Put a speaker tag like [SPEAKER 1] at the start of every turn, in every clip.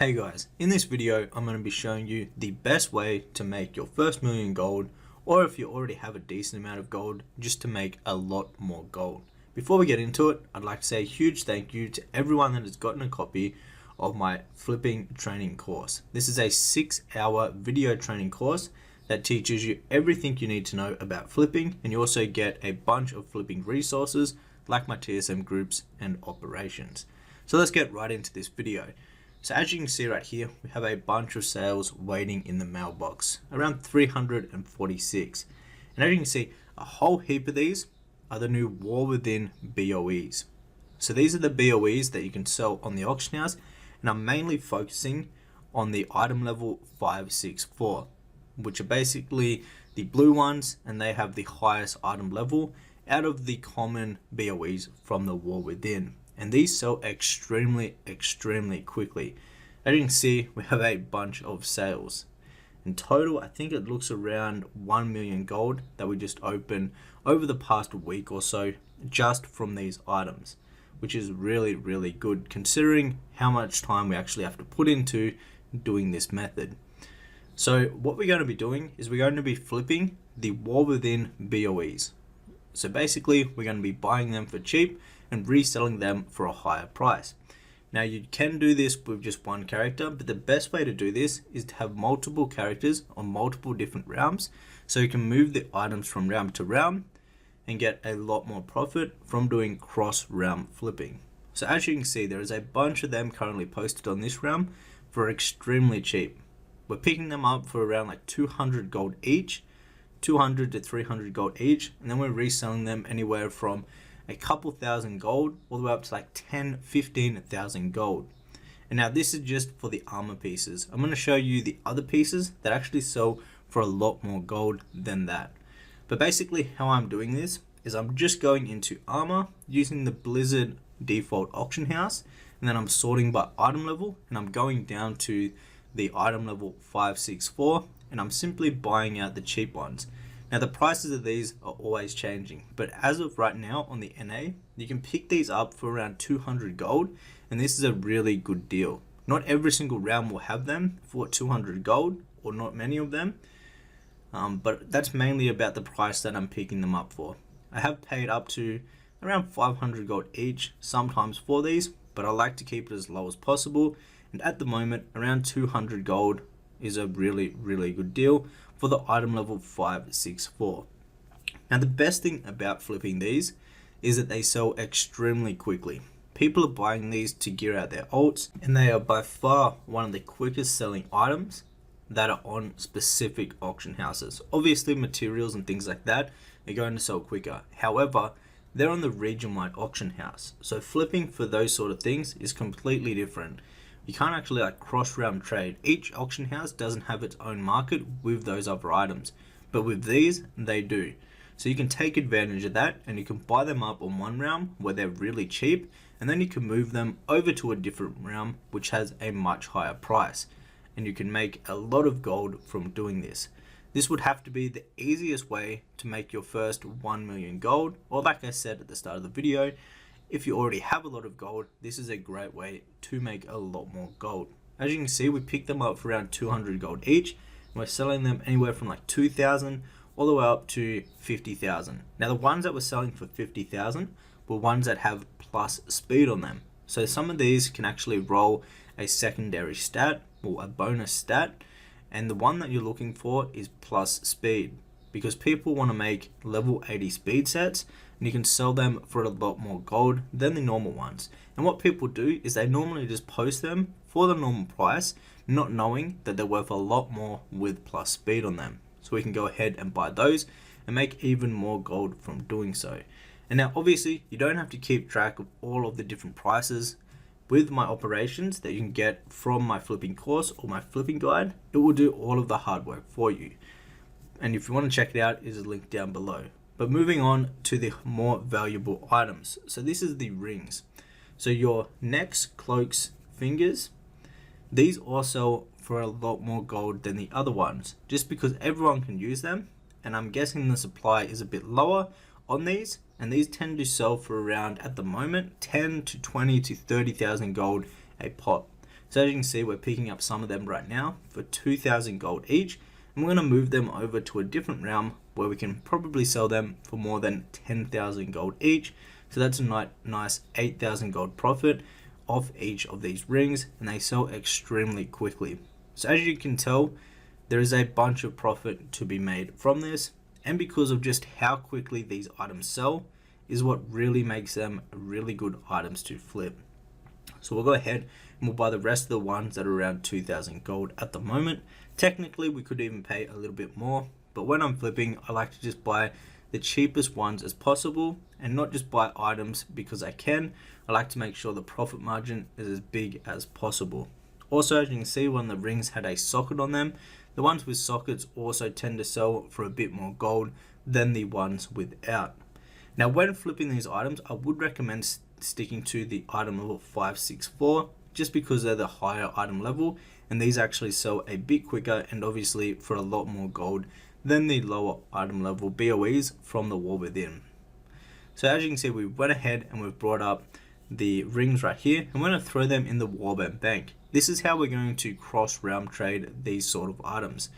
[SPEAKER 1] Hey guys, in this video I'm going to be showing you the best way to make your first million gold, or if you already have a decent amount of gold, just to make a lot more gold. Before we get into it, I'd like to say a huge thank you to everyone that has gotten a copy of my flipping training course. This is a 6-hour video training course that teaches you everything you need to know about flipping, and you also get a bunch of flipping resources like my TSM groups and operations. So let's get right into this video. So as you can see right here, we have a bunch of sales waiting in the mailbox, around 346. And as you can see, a whole heap of these are the new War Within BOEs. So these are the BOEs that you can sell on the auction house, and I'm mainly focusing on the item level 564, which are basically the blue ones, and they have the highest item level out of the common BOEs from the War Within. And these sell extremely quickly. As you can see, we have a bunch of sales. In total, I think it looks around 1 million gold that we just opened over the past week or so, just from these items, which is really good considering how much time we actually have to put into doing this method. So what we're going to be doing is we're going to be flipping the War Within BOEs. So basically, we're going to be buying them for cheap and reselling them for a higher price. Now you can do this with just one character, but the best way to do this is to have multiple characters on multiple different realms, so you can move the items from realm to realm and get a lot more profit from doing cross realm flipping. So as you can see, there is a bunch of them currently posted on this realm for extremely cheap. We're picking them up for around like 200 gold each, 200 to 300 gold each, and then we're reselling them anywhere from a couple thousand gold all the way up to like 10-15,000 gold. And now this is just for the armor pieces. I'm going to show you the other pieces that actually sell for a lot more gold than that. But basically how I'm doing this is I'm just going into armor using the Blizzard default auction house, and then I'm sorting by item level, and I'm going down to the item level 564, and I'm simply buying out the cheap ones. Now the prices of these are always changing, but as of right now on the NA, you can pick these up for around 200 gold, and this is a really good deal. Not every single round will have them for 200 gold, or not many of them, but that's mainly about the price that I'm picking them up for. I have paid up to around 500 gold each sometimes for these, but I like to keep it as low as possible, and at the moment around 200 gold is a really good deal for the item level 564. Now the best thing about flipping these is that they sell extremely quickly. People are buying these to gear out their ults, and they are by far one of the quickest selling items that are on specific auction houses. Obviously materials and things like that are going to sell quicker. However, they're on the region-wide auction house, so flipping for those sort of things is completely different. You can't actually like cross-realm trade. Each auction house doesn't have its own market with those other items, but with these they do. So you can take advantage of that, and you can buy them up on one realm where they're really cheap, and then you can move them over to a different realm which has a much higher price, and you can make a lot of gold from doing this. This would have to be the easiest way to make your first 1 million gold, or like I said at the start of the video, if you already have a lot of gold, this is a great way to make a lot more gold. As you can see, we picked them up for around 200 gold each, and we're selling them anywhere from like 2,000 all the way up to 50,000. Now the ones that we're selling for 50,000 were ones that have plus speed on them. So some of these can actually roll a secondary stat or a bonus stat, and the one that you're looking for is plus speed, because people want to make level 80 speed sets, and you can sell them for a lot more gold than the normal ones. And what people do is they normally just post them for the normal price, not knowing that they're worth a lot more with plus speed on them. So we can go ahead and buy those and make even more gold from doing so. And now obviously you don't have to keep track of all of the different prices. With my operations that you can get from my flipping course or my flipping guide, it will do all of the hard work for you. And if you want to check it out, is a link down below. But moving on to the more valuable items. So this is the rings. So your necks, cloaks, fingers, these all sell for a lot more gold than the other ones, just because everyone can use them, and I'm guessing the supply is a bit lower on these, and these tend to sell for around, at the moment, 10 to 20 to 30,000 gold a pop. So as you can see, we're picking up some of them right now for 2,000 gold each, and we're going to move them over to a different realm where we can probably sell them for more than 10,000 gold each. So that's a nice 8,000 gold profit off each of these rings, and they sell extremely quickly. So as you can tell, there is a bunch of profit to be made from this, and because of just how quickly these items sell is what really makes them really good items to flip. So we'll go ahead and we'll buy the rest of the ones that are around 2,000 gold at the moment. Technically we could even pay a little bit more, but when I'm flipping, I like to just buy the cheapest ones as possible and not just buy items because I can. I like to make sure the profit margin is as big as possible. Also, as you can see, when the rings had a socket on them, the ones with sockets also tend to sell for a bit more gold than the ones without. Now when flipping these items, I would recommend sticking to the item level 564 just because they're the higher item level, and these actually sell a bit quicker and obviously for a lot more gold than the lower item level BOEs from the War Within. So as you can see, we went ahead and we've brought up the rings right here, and we're going to throw them in the Warband Bank. This is how we're going to cross realm trade these sort of items.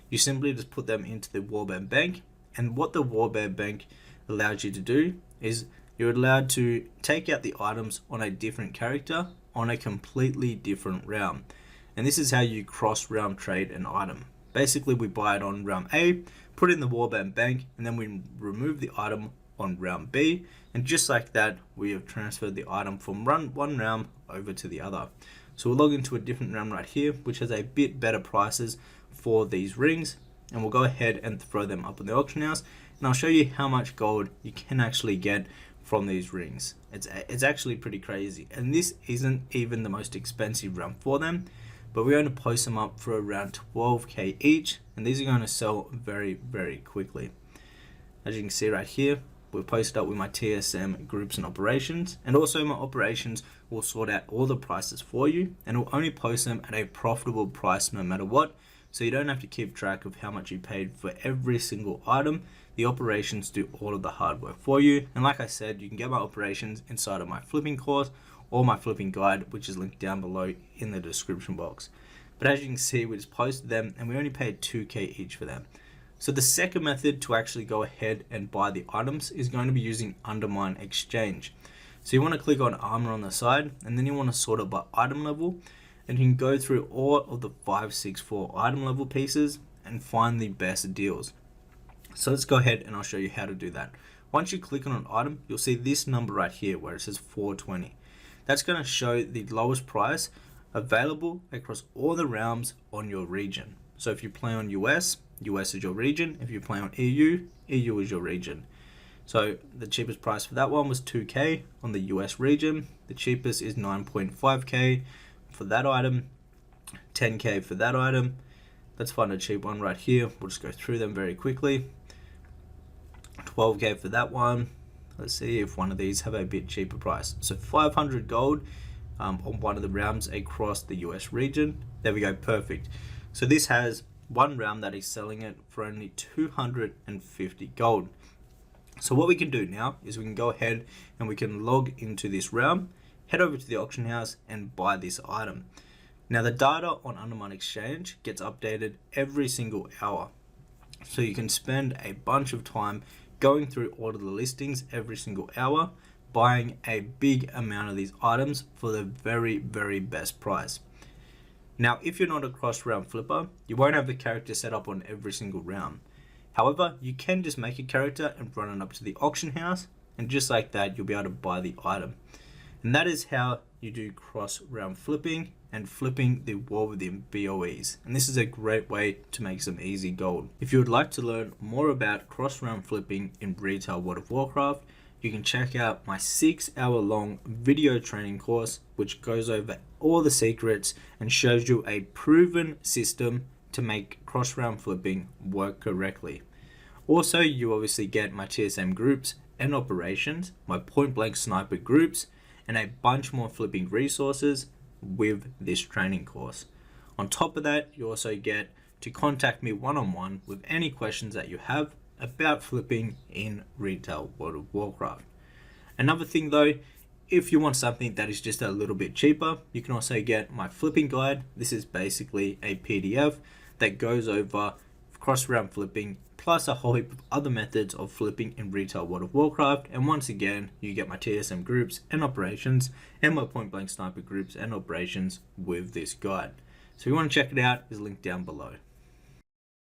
[SPEAKER 1] You simply just put them into the Warband Bank, and what the Warband Bank allows you to do is you're allowed to take out the items on a different character on a completely different realm. And this is how you cross realm trade an item. Basically we buy it on realm A, put it in the Warband Bank, and then we remove the item on realm B, and just like that we have transferred the item from one realm over to the other. So we'll log into a different realm right here which has a bit better prices for these rings, and we'll go ahead and throw them up in the auction house, and I'll show you how much gold you can actually get from these rings. It's actually pretty crazy, and this isn't even the most expensive realm for them, but we're going to post them up for around 12k each, and these are going to sell very quickly. As you can see right here, we're posted up with my TSM groups and operations, and also my operations will sort out all the prices for you, and will only post them at a profitable price no matter what, so you don't have to keep track of how much you paid for every single item. The operations do all of the hard work for you, and like I said, you can get my operations inside of my flipping course or my flipping guide, which is linked down below in the description box. But as you can see, we just posted them and we only paid 2k each for them. So the second method to actually go ahead and buy the items is going to be using Undermine Exchange. So you want to click on armor on the side, and then you want to sort it by item level, and you can go through all of the 564 item level pieces and find the best deals. So let's go ahead and I'll show you how to do that. Once you click on an item, you'll see this number right here where it says 420. That's going to show the lowest price available across all the realms on your region. So if you play on US, US is your region. If you play on EU, EU is your region. So the cheapest price for that one was 2k on the US region. The cheapest is 9.5k for that item, 10k for that item. Let's find a cheap one right here. We'll just go through them very quickly. 12k for that one. Let's see if one of these have a bit cheaper price. So 500 gold on one of the realms across the US region. There we go, perfect. So this has one realm that is selling it for only 250 gold. So what we can do now is we can go ahead and we can log into this realm, head over to the auction house and buy this item. Now the data on Undermine Exchange gets updated every single hour. So you can spend a bunch of time going through all of the listings every single hour, buying a big amount of these items for the very best price. Now if you're not a cross realm flipper, you won't have the character set up on every single realm. However, you can just make a character and run it up to the auction house, and just like that you'll be able to buy the item. And that is how you do cross realm flipping and flipping the War Within BOEs. And this is a great way to make some easy gold. If you would like to learn more about cross realm flipping in retail World of Warcraft, you can check out my 6-hour-long video training course, which goes over all the secrets and shows you a proven system to make cross realm flipping work correctly. Also, you obviously get my TSM groups and operations, my point blank sniper groups, and a bunch more flipping resources with this training course. On top of that, you also get to contact me one-on-one with any questions that you have about flipping in retail World of Warcraft. Another thing though, if you want something that is just a little bit cheaper, you can also get my flipping guide. This is basically a PDF that goes over cross-round flipping plus a whole heap of other methods of flipping in retail World of Warcraft. And once again, you get my TSM groups and operations and my point blank sniper groups and operations with this guide. So if you want to check it out, it's linked down below.